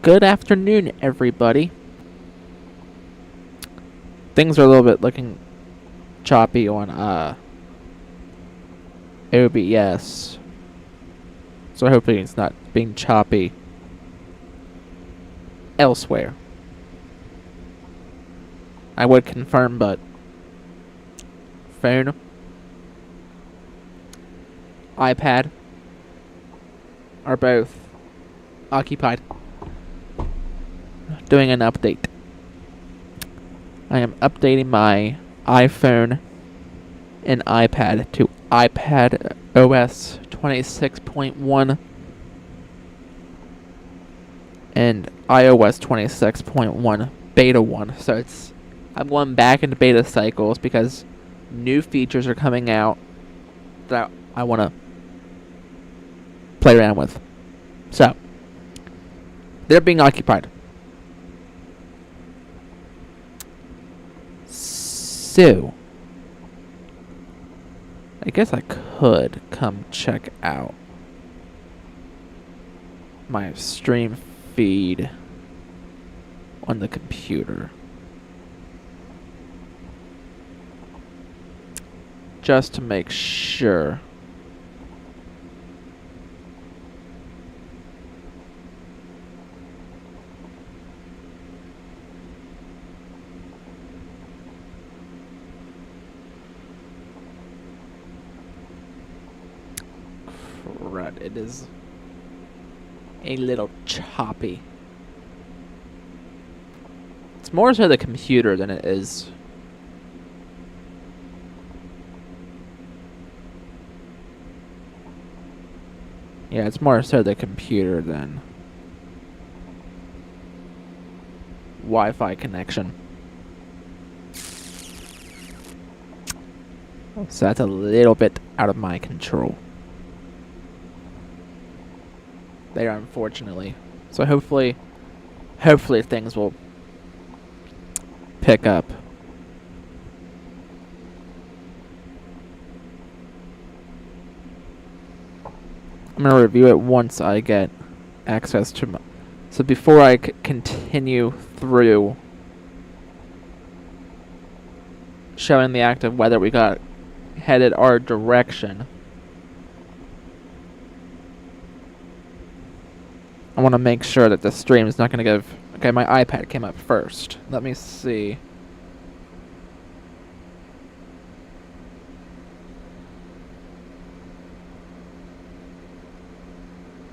Good afternoon, everybody. Things are a little bit looking choppy on OBS. So hopefully it's not being choppy elsewhere. I would confirm, but phone, iPad are both occupied doing an update. I am updating my iPhone and iPad to iPad OS 26.1 and iOS 26.1 beta 1. So I'm going back into beta cycles because new features are coming out that I want to play around with. So they're being occupied. So I guess I could come check out my stream feed on the computer. Just to make sure. Crud, it is a little choppy. It's more so the computer than it is yeah, it's more so the computer than Wi-Fi connection. So that's a little bit out of my control there, unfortunately. So hopefully things will pick up. I'm going to review it once I get access to my... So before I continue through showing the active weather we got headed our direction, I want to make sure that the stream is not going to give... Okay, my iPad came up first. Let me see.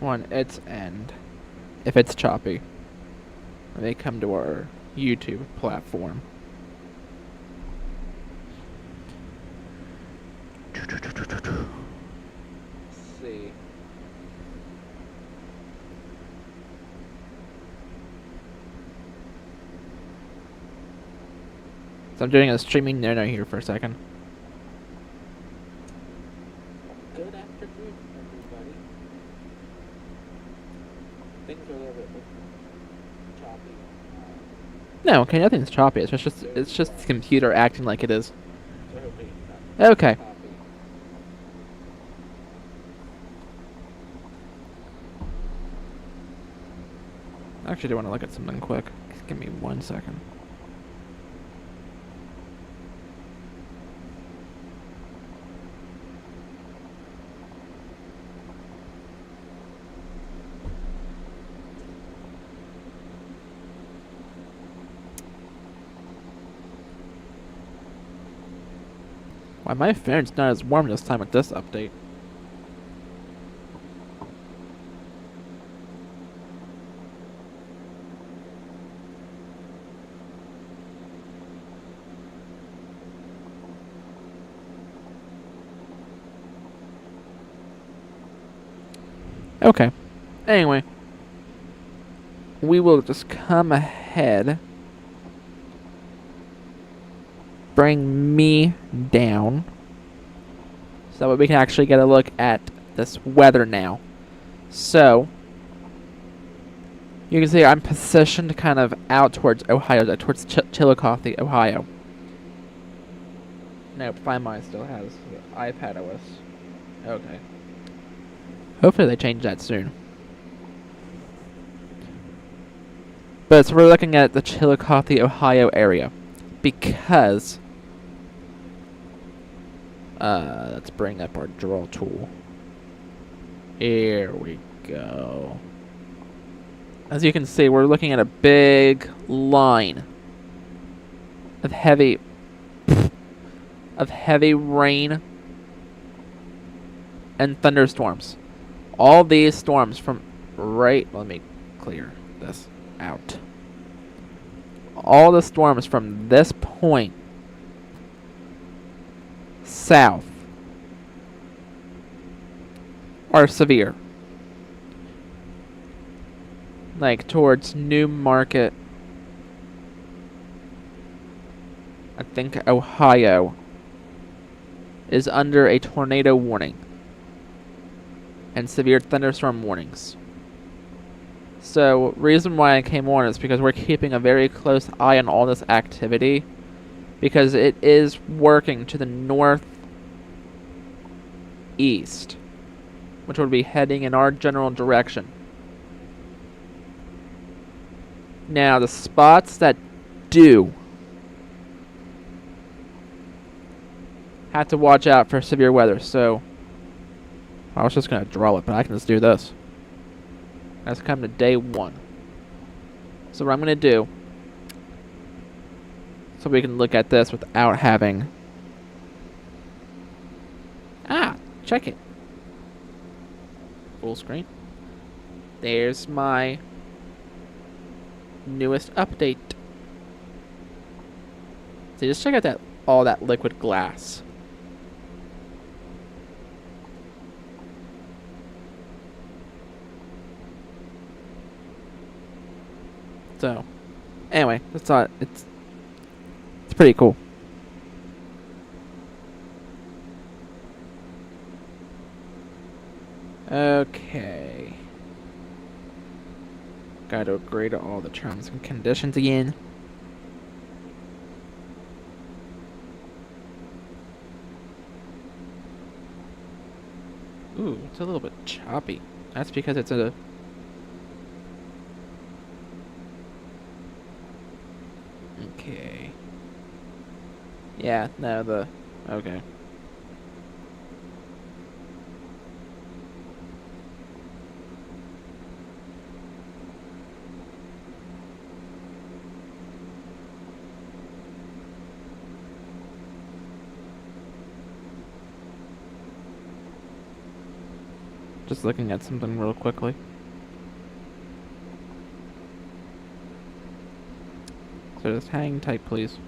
On its end, if it's choppy, they come to our YouTube platform. Let's see. So I'm doing a streaming no here for a second. Good afternoon, everybody. Things are a little bit choppy. No, okay, nothing's choppy. It's just the computer acting like it is. Okay. I actually do want to look at something quick. Just give me 1 second. Why, my phone's not as warm this time with this update. Okay. Anyway. We will just come ahead. Bring me down. So that we can actually get a look at this weather now. So. You can see I'm positioned kind of out towards Ohio, towards Chillicothe, Ohio. Nope, Find My still has the iPad OS. Okay. Hopefully they change that soon. But so we're looking at the Chillicothe, Ohio area. Because let's bring up our draw tool. Here we go. As you can see, we're looking at a big line of heavy rain and thunderstorms. All these storms from let me clear this out. All the storms from this point south are severe. Like towards New Market, I think Ohio is under a tornado warning and severe thunderstorm warnings. So, reason why I came on is because we're keeping a very close eye on all this activity, because it is working to the northeast, which would be heading in our general direction. Now, the spots that do have to watch out for severe weather. So, I was just going to draw it, but I can just do this. Let's come to day 1. So what I'm going to do, so we can look at this without having... check it. Full screen. There's my newest update. So just check out all that liquid glass. So, anyway, it's pretty cool. Okay. Gotta agree to all the terms and conditions again. Ooh, it's a little bit choppy. That's because it's a... Okay. Yeah, no, okay. Just looking at something real quickly. So just hang tight, please.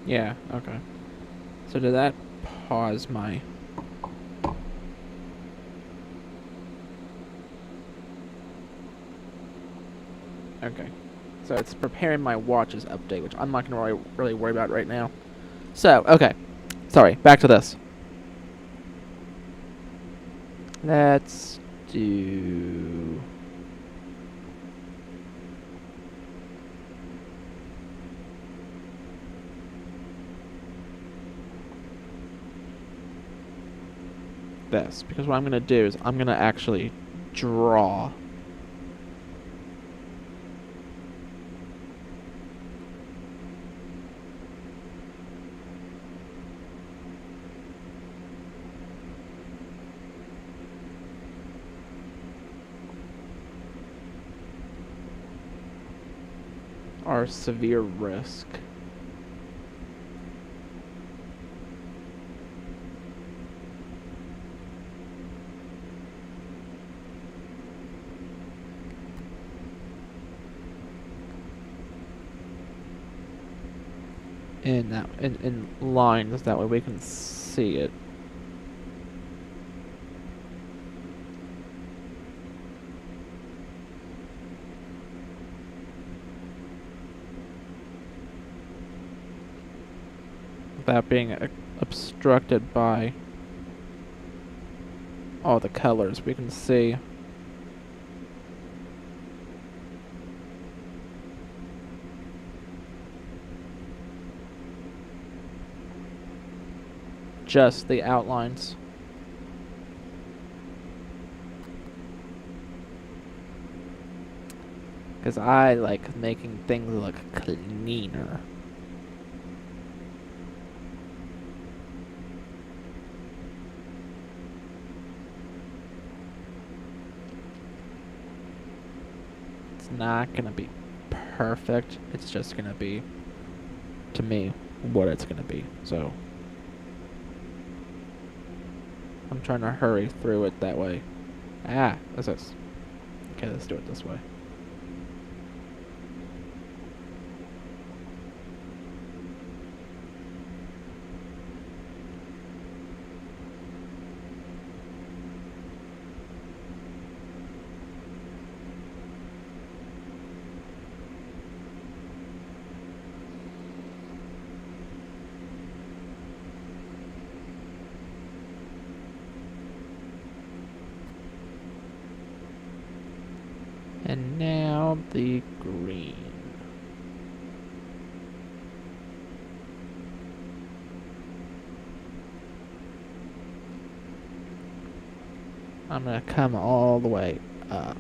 Yeah, okay. So did that pause my... Okay. So it's preparing my watch's update, which I'm not going to really worry about right now. So, okay. Sorry, back to this. Let's do... this, because what I'm going to do is I'm going to actually draw our severe risk. in lines, that way we can see it. Without being obstructed by all the colors we can see. Just the outlines. Because I like making things look cleaner. It's not gonna be perfect. It's just gonna be, to me, what it's gonna be. So I'm trying to hurry through it that way. Ah, what's this? Okay, let's do it this way. And now the green. I'm gonna come all the way up.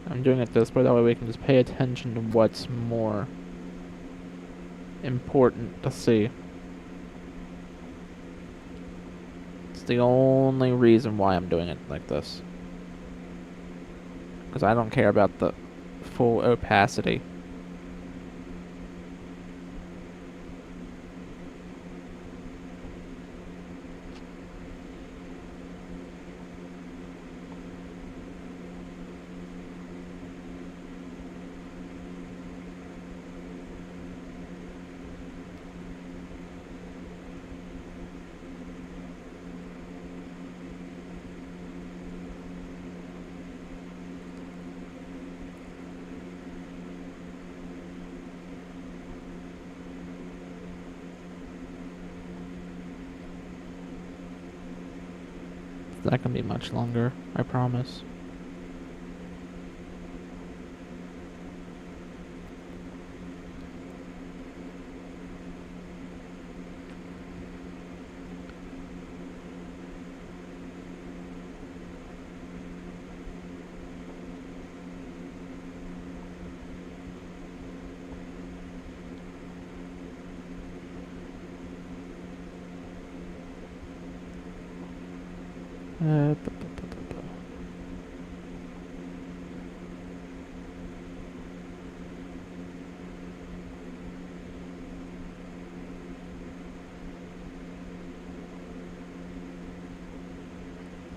I'm doing it this way, that way we can just pay attention to what's more important to see. It's the only reason why I'm doing it like this. Because I don't care about the full opacity. It's not gonna be much longer, I promise. Uh, bu- bu- bu- bu- bu.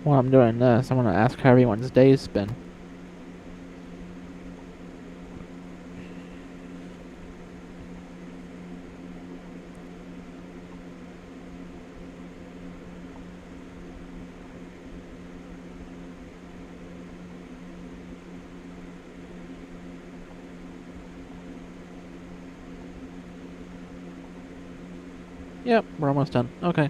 While I'm doing this, I'm gonna ask how everyone's day's been. Yep, we're almost done. Okay.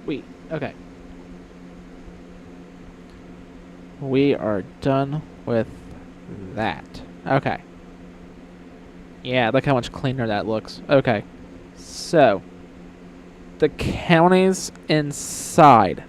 Sweet. Okay. We are done with that. Okay. Yeah, look how much cleaner that looks. Okay. So, the counties inside.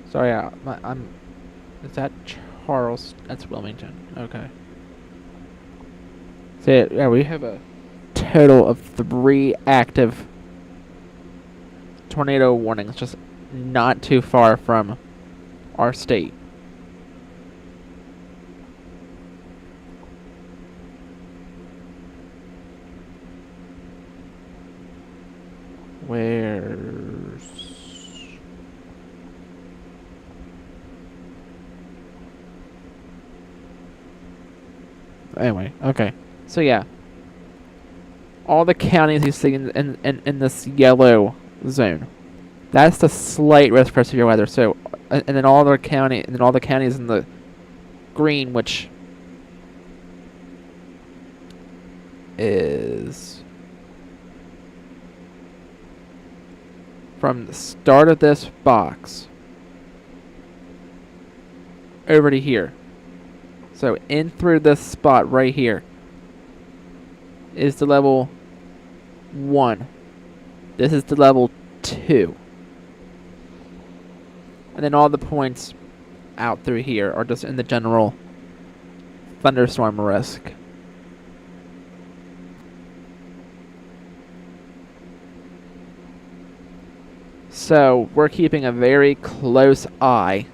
Sorry, I'm. Is that Charles? That's Wilmington. Okay. So yeah, we have a total of 3 active tornado warnings, just not too far from our state. Where's... Anyway, okay. So yeah, all the counties you see in this yellow zone, that's the slight risk for severe weather. So, and then all the counties in the green, which is from the start of this box over to here. So in through this spot right here is the level 1. This is the level 2. And then all the points out through here are just in the general thunderstorm risk. So we're keeping a very close eye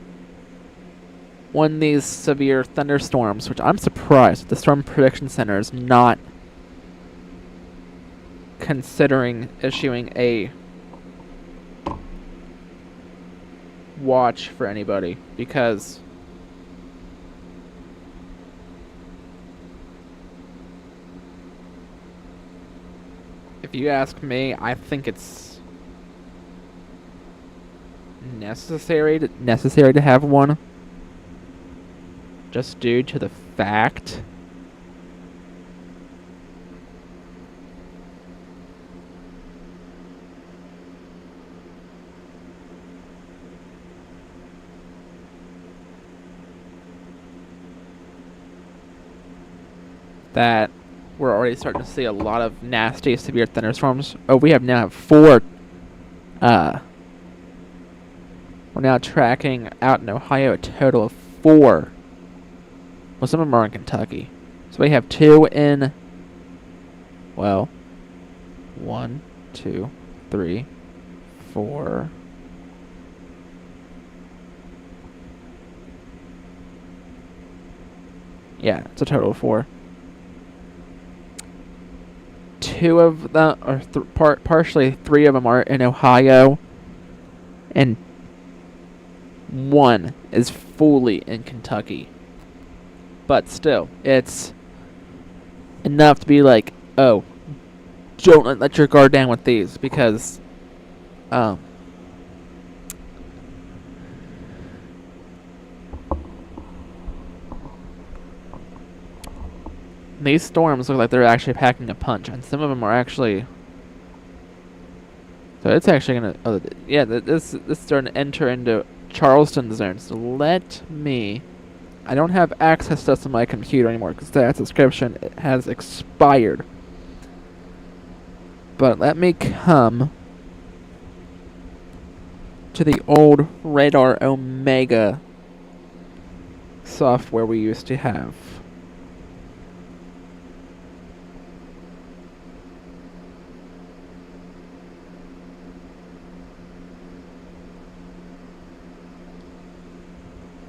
on these severe thunderstorms, which I'm surprised the Storm Prediction Center is not considering issuing a watch for anybody, because if you ask me, I think it's necessary to have one, just due to the fact that we're already starting to see a lot of nasty, severe thunderstorms. Oh, we now have 4. We're now tracking out in Ohio a total of 4. Well, some of them are in Kentucky. So we have 2 in, well, 1, 2, 3, 4. Yeah, it's a total of 4. 2 of them, or partially 3 of them are in Ohio, and 1 is fully in Kentucky. But still, it's enough to be like, oh, don't let your guard down with these, because these storms look like they're actually packing a punch, and some of them are actually. So it's actually gonna. Oh, yeah, this is starting to enter into Charleston zone. So let me. I don't have access to this on my computer anymore because that subscription has expired. But let me come to the old Radar Omega software we used to have.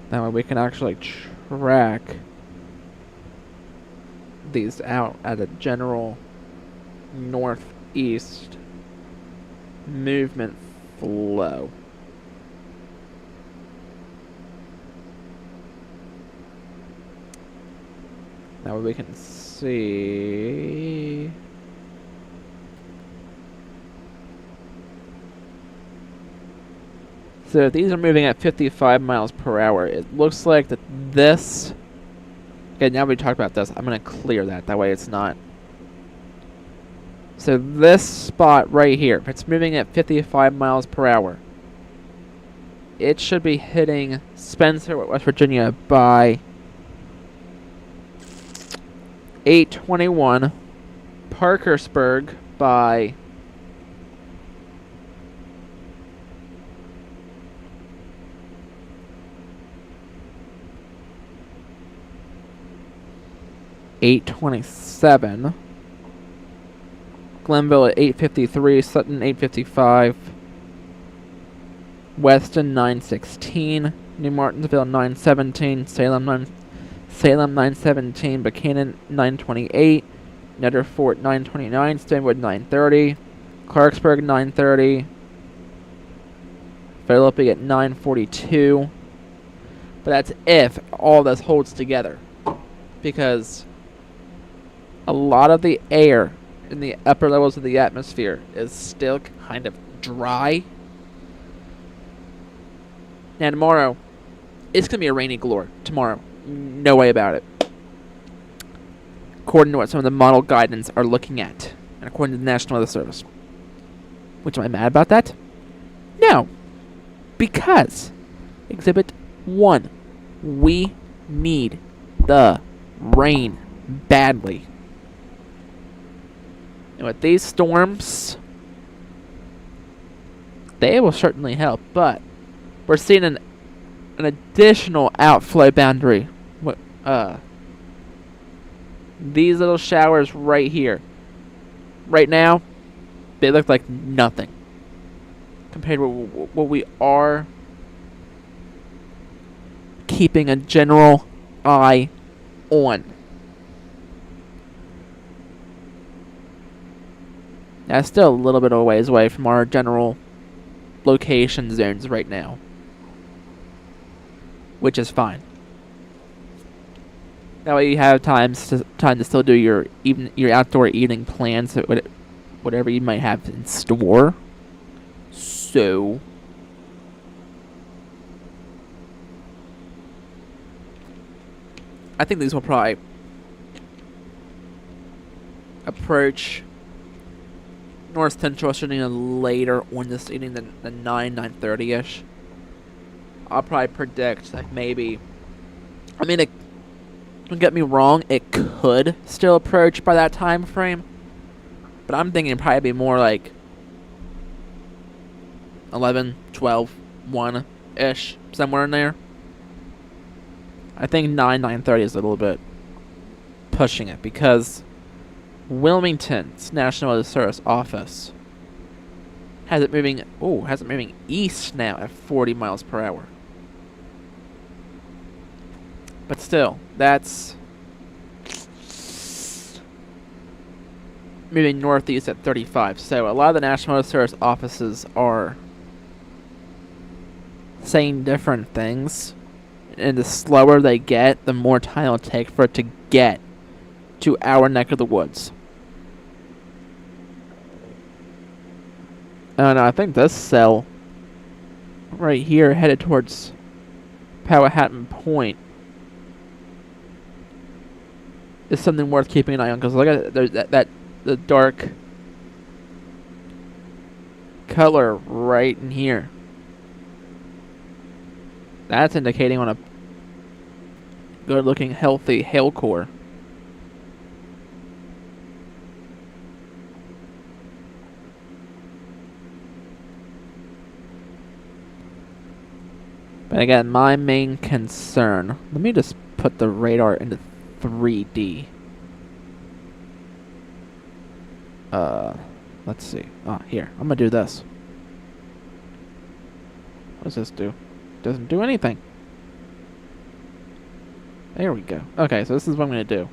That way we can actually track these out at a general northeast movement flow. That way we can see. So these are moving at 55 miles per hour. It looks like that this... Okay, now we talked about this. I'm going to clear that. That way it's not... So this spot right here, if it's moving at 55 miles per hour, it should be hitting Spencer, West Virginia by 8:21, Parkersburg by 8:27, Glenville at 8:53, Sutton 8:55, Weston 9:16, New Martinsville 9:17, Salem 9:17, Buchanan 9:28, Netterfort 9:29, Stanwood 9:30, Clarksburg 9:30, Philippi at 9:42. But that's if all this holds together, because a lot of the air in the upper levels of the atmosphere is still kind of dry. Now tomorrow, it's going to be a rainy galore. Tomorrow. No way about it. According to what some of the model guidance are looking at. And according to the National Weather Service. Which, am I mad about that? No. Because Exhibit 1. We need the rain badly. And with these storms, they will certainly help, but we're seeing an additional outflow boundary. These little showers right here. Right now, they look like nothing compared to what we are keeping a general eye on. That's still a little bit of a ways away from our general location zones right now, which is fine. That way you have time to still do your outdoor eating plans, whatever you might have in store. So I think these will probably approach North Central shooting later on this evening than 9:30ish. I'll probably predict like maybe, I mean, don't get me wrong, it could still approach by that time frame, but I'm thinking it'd probably be more like 11, 12, 1-ish, somewhere in there. I think 9:30 is a little bit pushing it, because Wilmington's National Weather Service office has it moving east now at 40 miles per hour. But still, that's moving northeast at 35. So a lot of the National Weather Service offices are saying different things. And the slower they get, the more time it'll take for it to get to our neck of the woods. And I think this cell right here headed towards Powhatan Point is something worth keeping an eye on, because look at there's the dark color right in here. That's indicating on a good looking healthy hail core. But again, my main concern, let me just put the radar into 3D. Let's see. Here. I'm gonna do this. What does this do? Doesn't do anything. There we go. Okay, so this is what I'm gonna do.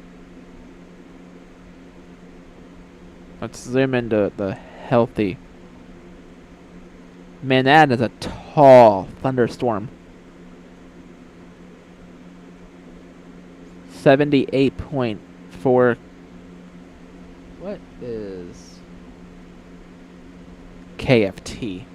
Let's zoom into the healthy. Man, that is a tall thunderstorm. 78.4. What is KFT?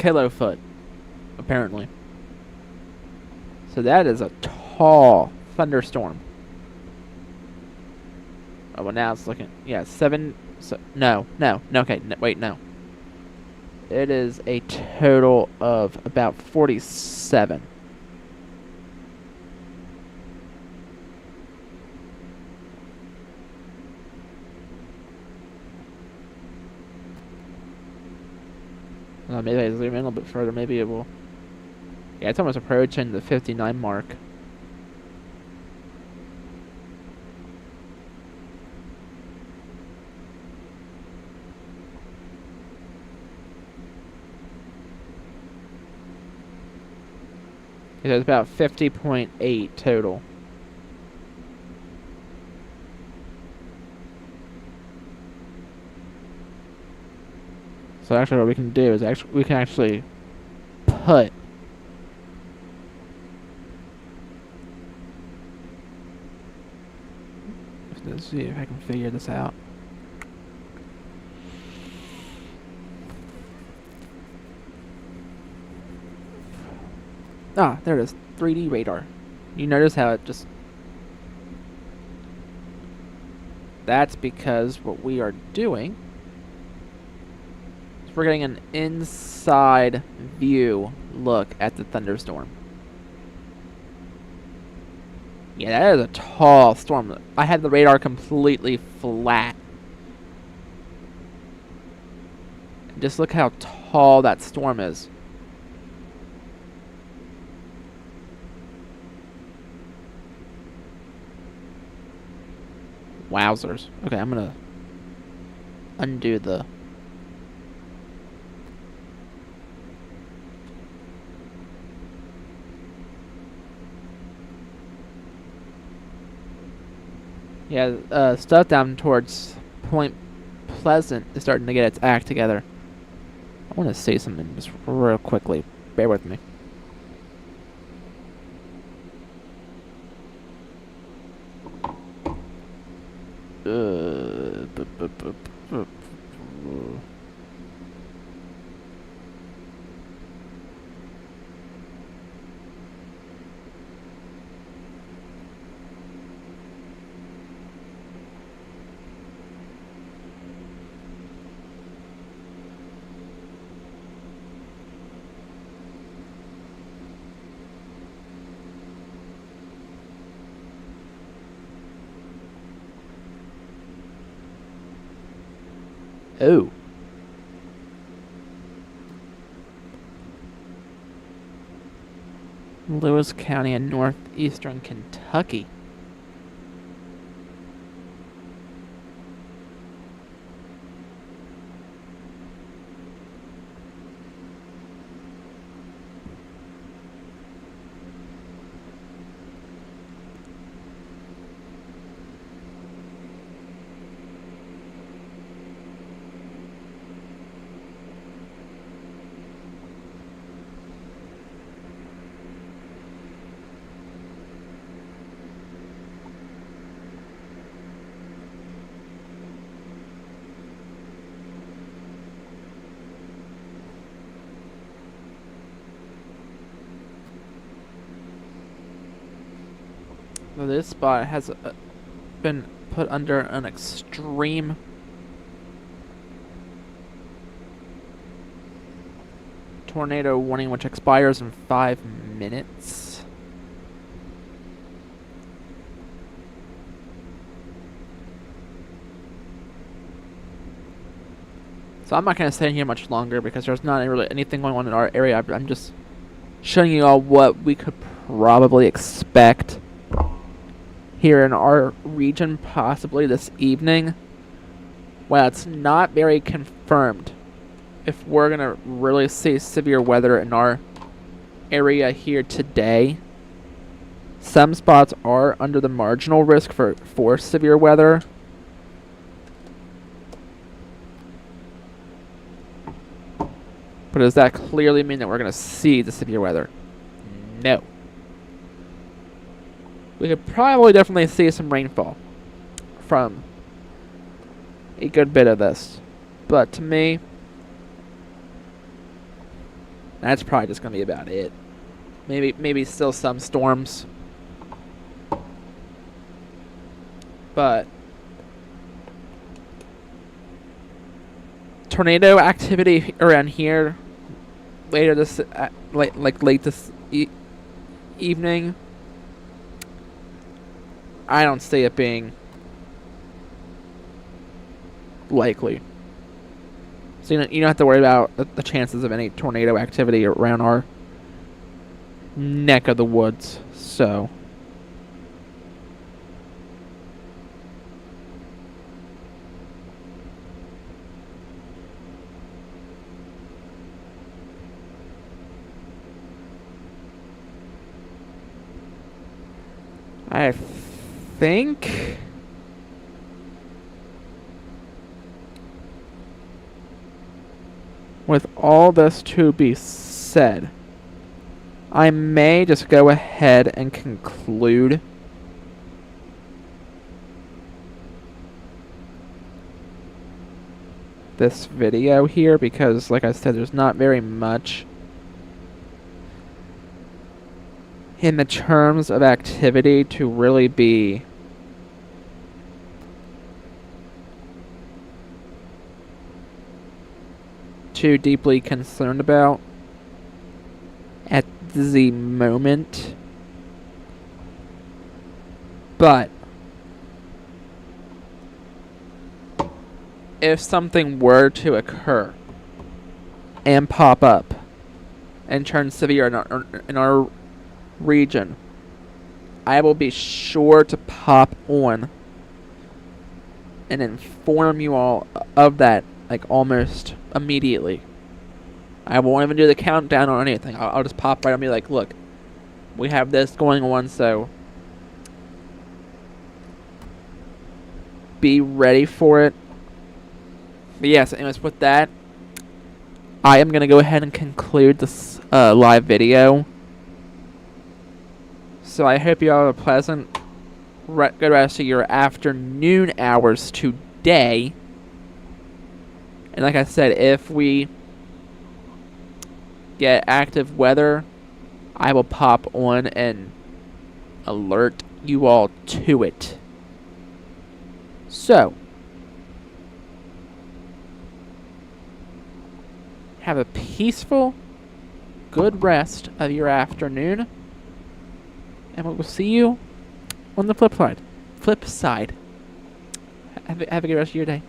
kilofoot, apparently. So that is a tall thunderstorm. Oh, well, now it's looking... Yeah, 7... So, no, okay, wait, no. It is a total of about 47. Maybe I zoom in a little bit further. Maybe it will... Yeah, it's almost approaching the 59 mark. It's about 50.8 total. So actually what we can do is we can actually put let's see if I can figure this out. Ah, there it is. 3D radar. You notice how it just... That's because what we are doing is we're getting an inside view look at the thunderstorm. Yeah, that is a tall storm. I had the radar completely flat. Just look how tall that storm is. Wowzers. Okay, I'm gonna undo the... Yeah, stuff down towards Point Pleasant is starting to get its act together. I want to say something just real quickly. Bear with me. Oh. Lewis County in northeastern Kentucky. Well, this spot has been put under an extreme tornado warning, which expires in 5 minutes. So I'm not going to stay here much longer because there's not really anything going on in our area. I'm just showing you all what we could probably expect here in our region, possibly this evening. Well, it's not very confirmed if we're going to really see severe weather in our area here today. Some spots are under the marginal risk for severe weather. But does that clearly mean that we're going to see the severe weather? No. We could probably definitely see some rainfall from a good bit of this. But to me, That's probably just gonna be about it. Maybe still some storms, but tornado activity around here later this late this evening. I don't see it being likely. So you don't have to worry about the chances of any tornado activity around our neck of the woods. So I think with all this to be said, I may just go ahead and conclude this video here because, like I said, there's not very much in the terms of activity to really be too deeply concerned about at the moment. But if something were to occur and pop up and turn severe in our region, I will be sure to pop on and inform you all of that, like, almost immediately. I won't even do the countdown or anything. I'll just pop right and be like, look, we have this going on, so be ready for it. But yes, anyways, with that, I am going to go ahead and conclude this live video. So I hope you all have a pleasant, good rest of your afternoon hours today. And like I said, if we get active weather, I will pop on and alert you all to it. So, have a peaceful, good rest of your afternoon. And we will see you on the flip side. Have a good rest of your day.